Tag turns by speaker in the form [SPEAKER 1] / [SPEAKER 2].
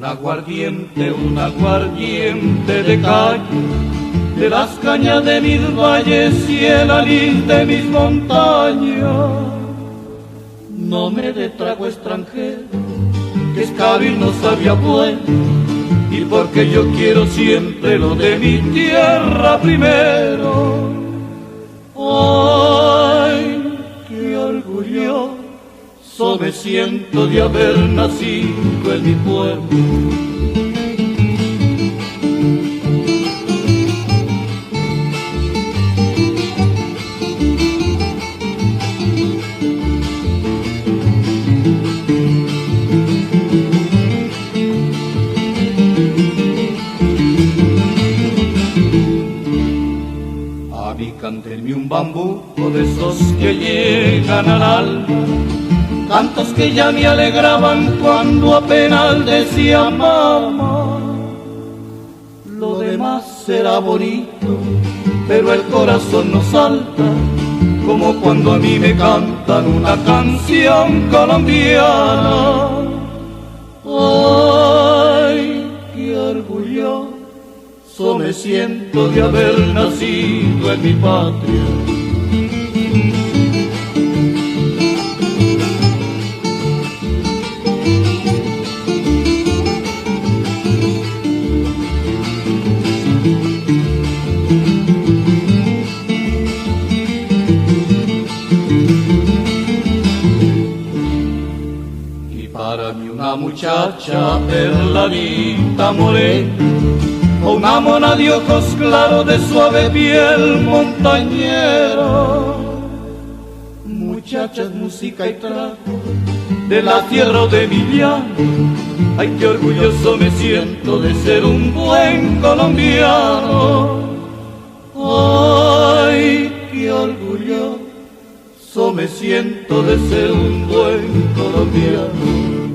[SPEAKER 1] un aguardiente de calle, de las cañas de mis valles y el alís de mis montañas. No me dé trago extranjero, que es caro y no sabía bueno, y porque yo quiero siempre lo de mi tierra primero. Ay, qué orgulloso me siento de haber nacido en mi pueblo. Cántenme un bambuco de esos que llegan al alma, cantos que ya me alegraban cuando apenas decía mamá. Lo demás será bonito, pero el corazón no salta, como cuando a mí me cantan una canción colombiana. Ay, qué orgullo me siento de haber nacido en mi patria. Y para mí una muchacha perladita morena, una mona de ojos claros de suave piel montañera. Muchachas, música y trago de la tierra de mi llano. Ay, qué orgulloso me siento de ser un buen colombiano. Ay, qué orgulloso me siento de ser un buen colombiano.